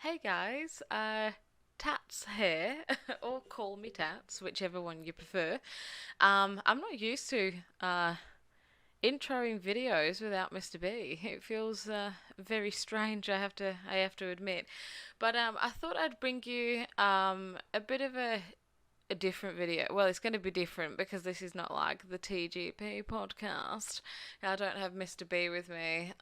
Hey guys, Tats here, or call me Tats, whichever one you prefer. I'm not used to introing videos without Mr. B. It feels very strange. I have to admit, but I thought I'd bring you a bit of a different video. Well, it's going to be different because this is not like the TGP podcast. I don't have Mr. B with me.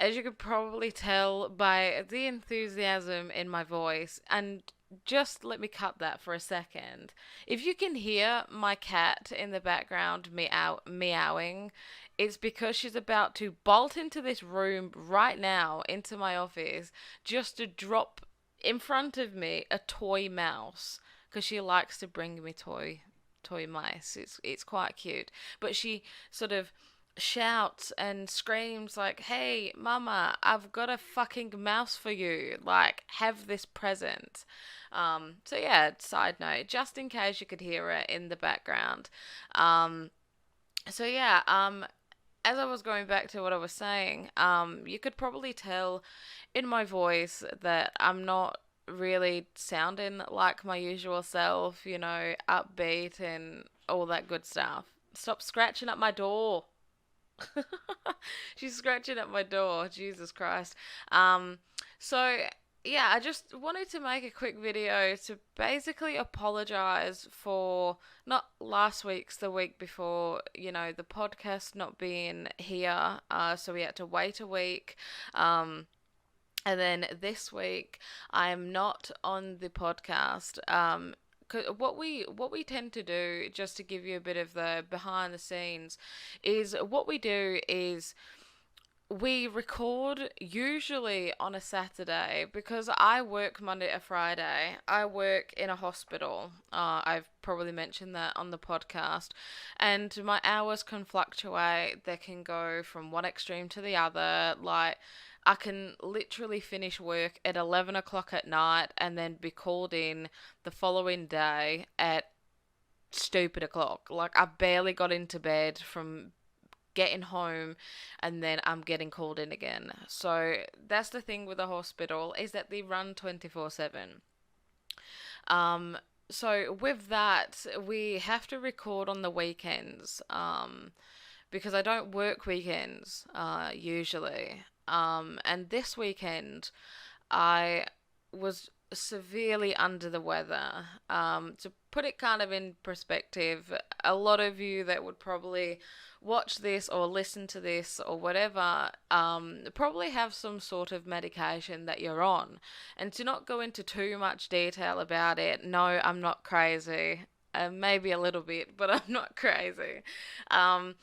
As you could probably tell by the enthusiasm in my voice, and just let me cut that for a second. If you can hear my cat in the background meowing, it's because she's about to bolt into this room right now, into my office, just to drop in front of me a toy mouse because she likes to bring me toy mice. It's quite cute, but she sort of shouts and screams like, "Hey, mama, I've got a fucking mouse for you. Like, have this present." So yeah, side note, just in case you could hear it in the background. Um, so yeah, as I was going back to what I was saying, you could probably tell in my voice that I'm not really sounding like my usual self, upbeat and all that good stuff. Stop scratching at my door. She's scratching at my door. Jesus Christ. Um, so yeah, I just wanted to make a quick video to basically apologize for not last week's, the week before, the podcast not being here. So we had to wait a week. And then this week, I am not on the podcast. 'Cause what we tend to do, just to give you a bit of the behind the scenes, is what we do is we record usually on a Saturday because I work Monday to Friday. I work in a hospital. I've probably mentioned that on the podcast. And my hours can fluctuate. They can go from one extreme to the other. Like, I can literally finish work at 11 o'clock at night and then be called in the following day at stupid o'clock. Like, I barely got into bed from getting home and then I'm getting called in again. So that's the thing with the hospital, is that they run 24/7. Um so with that, we have to record on the weekends because I don't work weekends usually. And this weekend I was severely under the weather. To put it kind of in perspective, a lot of you that would probably watch this or listen to this or whatever probably have some sort of medication that you're on. And to not go into too much detail about it, no, I'm not crazy. Maybe a little bit, but I'm not crazy. Um,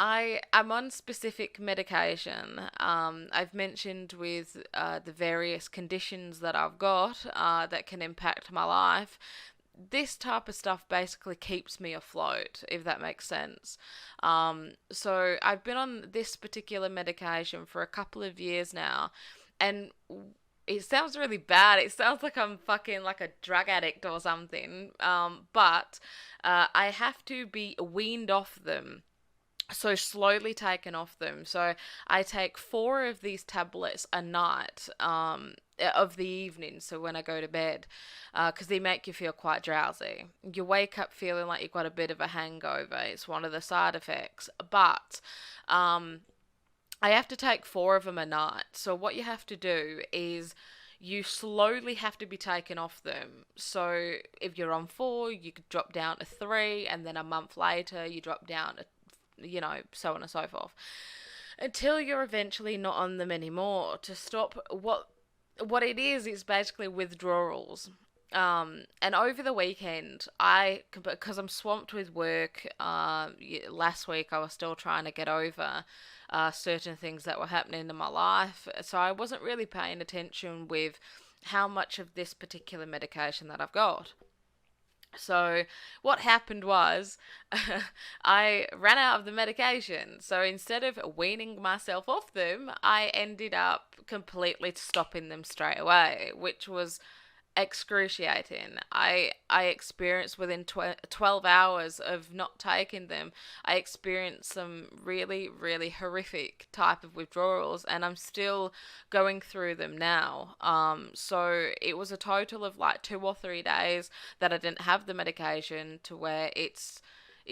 I'm on specific medication. I've mentioned with the various conditions that I've got that can impact my life. This type of stuff basically keeps me afloat, if that makes sense. So I've been on this particular medication for a couple of years now, and it sounds really bad. It sounds like I'm fucking like a drug addict or something. But I have to be weaned off them, so slowly taken off them. So I take four of these tablets a night, of the evening, so when I go to bed, because they make you feel quite drowsy. You wake up feeling like you've got a bit of a hangover. It's one of the side effects. But I have to take four of them a night. So what you have to do is you slowly have to be taken off them. So if you're on four, you could drop down to three, and then a month later, you drop down to, so on and so forth, until you're eventually not on them anymore. To stop what it is basically withdrawals. And over the weekend, because I'm swamped with work. Last week I was still trying to get over certain things that were happening in my life, so I wasn't really paying attention with how much of this particular medication that I've got. So what happened was I ran out of the medication. So instead of weaning myself off them, I ended up completely stopping them straight away, which was excruciating. I experienced within 12 hours of not taking them, I experienced some really horrific type of withdrawals, and I'm still going through them now. So it was a total of like 2 or 3 days that I didn't have the medication, to where it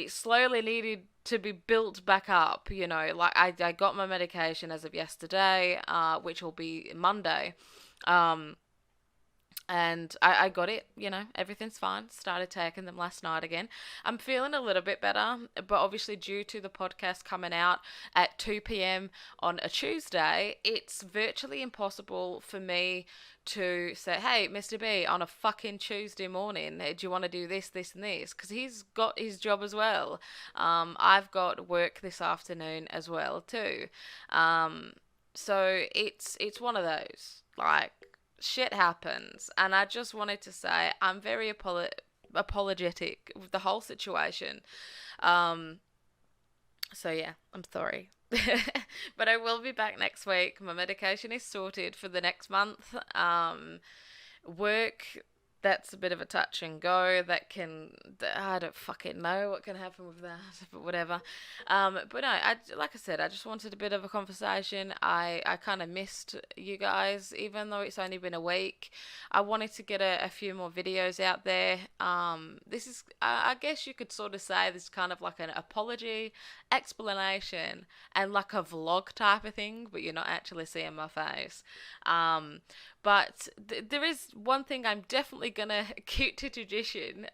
slowly needed to be built back up. Like I got my medication as of yesterday, which will be Monday. Um, and I got it, everything's fine. Started taking them last night again. I'm feeling a little bit better, but obviously, due to the podcast coming out at 2 p.m. on a Tuesday, it's virtually impossible for me to say, hey, Mr. B, on a fucking Tuesday morning, do you want to do this, this, and this? Because he's got his job as well. I've got work this afternoon as well, too. So it's one of those, like, shit happens, and I just wanted to say I'm very apologetic with the whole situation. Um, so yeah, I'm sorry. But I will be back next week. My medication is sorted for the next month. Work, that's a bit of a touch and go. I don't fucking know what can happen with that, but whatever. But no, like I said, I just wanted a bit of a conversation. I kind of missed you guys, even though it's only been a week. I wanted to get a few more videos out there. This is, I guess you could sort of say, this is kind of like an apology, explanation, and like a vlog type of thing, but you're not actually seeing my face. But there is one thing I'm definitely gonna keep to tradition.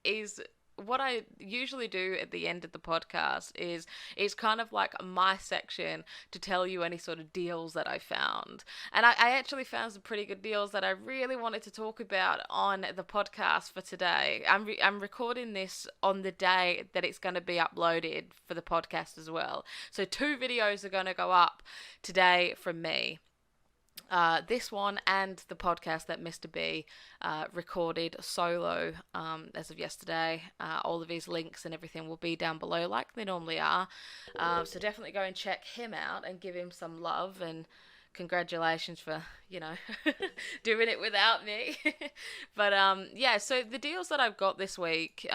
Is what I usually do at the end of the podcast is it's kind of like my section to tell you any sort of deals that I found. And I actually found some pretty good deals that I really wanted to talk about on the podcast for today. I'm recording this on the day that it's going to be uploaded for the podcast as well. So 2 videos are going to go up today from me. This one and the podcast that Mr. B recorded solo as of yesterday. All of his links and everything will be down below like they normally are. So definitely go and check him out and give him some love, and congratulations for, doing it without me. But yeah, so the deals that I've got this week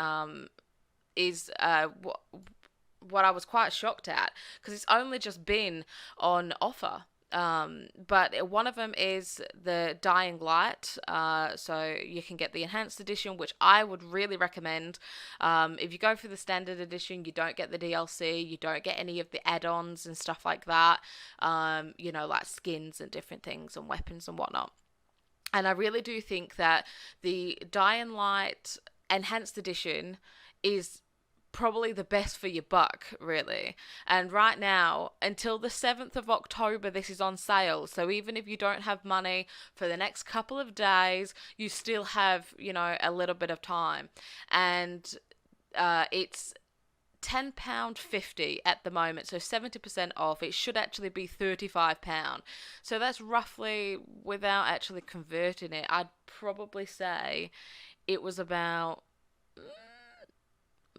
is what I was quite shocked at, because it's only just been on offer. But one of them is the Dying Light, so you can get the enhanced edition, which I would really recommend. If you go for the standard edition, you don't get the DLC, you don't get any of the add-ons and stuff like that, like skins and different things and weapons and whatnot. And I really do think that the Dying Light enhanced edition is probably the best for your buck, really. And right now, until the 7th of October, this is on sale. So even if you don't have money for the next couple of days, you still have, a little bit of time. And it's £10.50 at the moment, so 70% off. It should actually be £35. So that's roughly, without actually converting it, I'd probably say it was about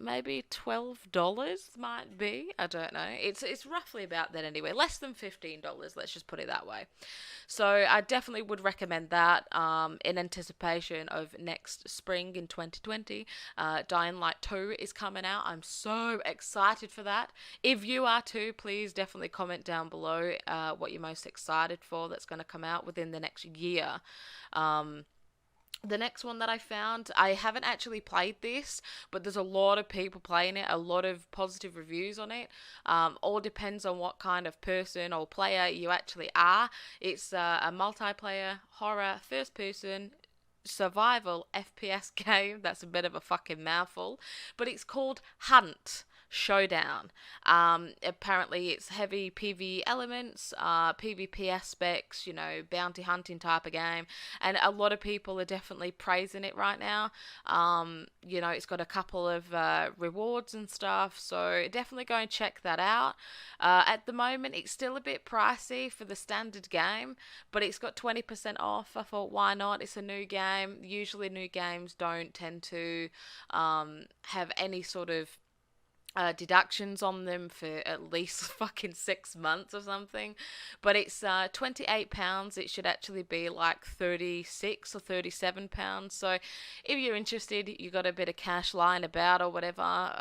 maybe $12 might be. I don't know. It's roughly about that anyway. Less than $15, let's just put it that way. So I definitely would recommend that in anticipation of next spring in 2020. Dying Light 2 is coming out. I'm so excited for that. If you are too, please definitely comment down below what you're most excited for that's going to come out within the next year. The next one that I found, I haven't actually played this, but there's a lot of people playing it, a lot of positive reviews on it. All depends on what kind of person or player you actually are. It's a multiplayer, horror, first-person, survival FPS game. That's a bit of a fucking mouthful. But it's called Hunt. Showdown. Apparently it's heavy PvE elements, PvP aspects, bounty hunting type of game, and a lot of people are definitely praising it right now. It's got a couple of rewards and stuff, so definitely go and check that out. At the moment, it's still a bit pricey for the standard game, but it's got 20% off. I thought, why not? It's a new game. Usually new games don't tend to have any sort of deductions on them for at least fucking 6 months or something. But it's £28. It should actually be like 36 or £37. So if you're interested, you got a bit of cash lying about or whatever,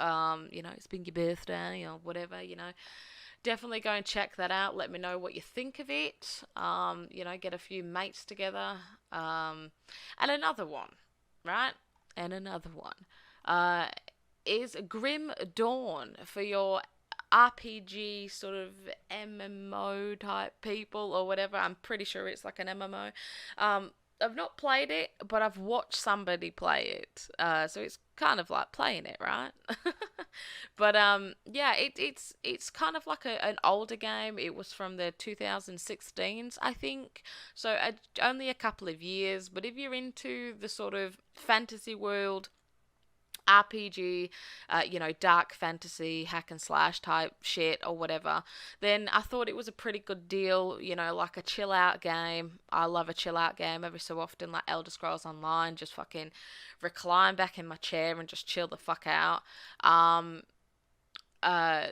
it's been your birthday or whatever, definitely go and check that out. Let me know what you think of it. Get a few mates together. And another one, right? And another one. Is Grim Dawn for your RPG sort of MMO type people or whatever. I'm pretty sure it's like an MMO. I've not played it, but I've watched somebody play it. So it's kind of like playing it, right? But yeah, it's kind of like an older game. It was from the 2016s, I think. So only a couple of years. But if you're into the sort of fantasy world, RPG, dark fantasy, hack and slash type shit or whatever, then I thought it was a pretty good deal, like a chill out game. I love a chill out game every so often, like Elder Scrolls Online, just fucking recline back in my chair and just chill the fuck out.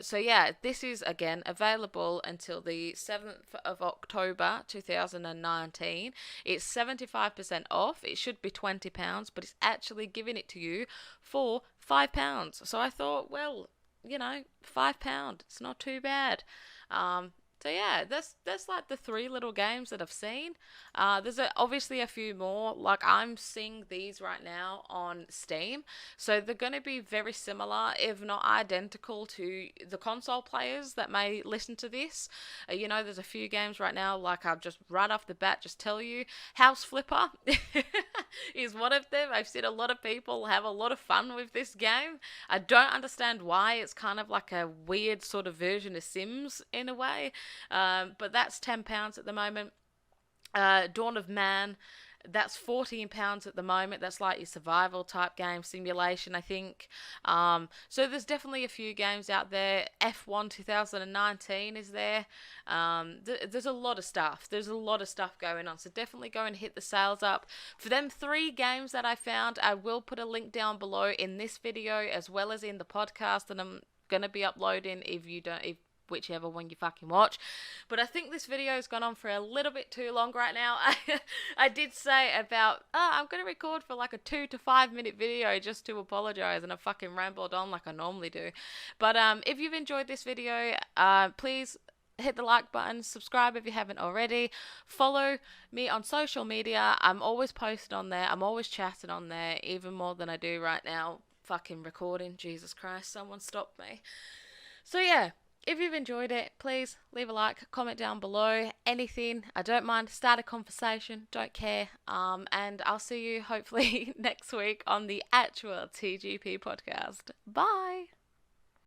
So yeah, this is again available until the 7th of October 2019. It's 75% off. It should be £20, but it's actually giving it to you for £5. So I thought, well, £5. It's not too bad. So yeah, that's like the three little games that I've seen. There's obviously a few more. Like I'm seeing these right now on Steam, so they're going to be very similar, if not identical, to the console players that may listen to this. There's a few games right now. Like I'll just right off the bat just tell you, House Flipper is one of them. I've seen a lot of people have a lot of fun with this game. I don't understand why. It's kind of like a weird sort of version of Sims in a way. But that's £10 at the moment. Dawn of Man, that's £14 at the moment. That's like your survival type game simulation, I think. So there's definitely a few games out there. F1 2019 is there. There's a lot of stuff. There's a lot of stuff going on. So definitely go and hit the sales up. For them 3 games that I found, I will put a link down below in this video as well as in the podcast that I'm going to be uploading if whichever one you fucking watch. But I think this video has gone on for a little bit too long right now. I did say about, I'm going to record for like a 2 to 5 minute video just to apologize, and I fucking rambled on like I normally do. But if you've enjoyed this video, please hit the like button, subscribe if you haven't already, follow me on social media. I'm always posting on there, I'm always chatting on there, even more than I do right now fucking recording. Jesus Christ, someone stop me. So yeah, if you've enjoyed it, please leave a like, comment down below, anything. I don't mind. Start a conversation, don't care. And I'll see you hopefully next week on the actual TGP podcast. Bye.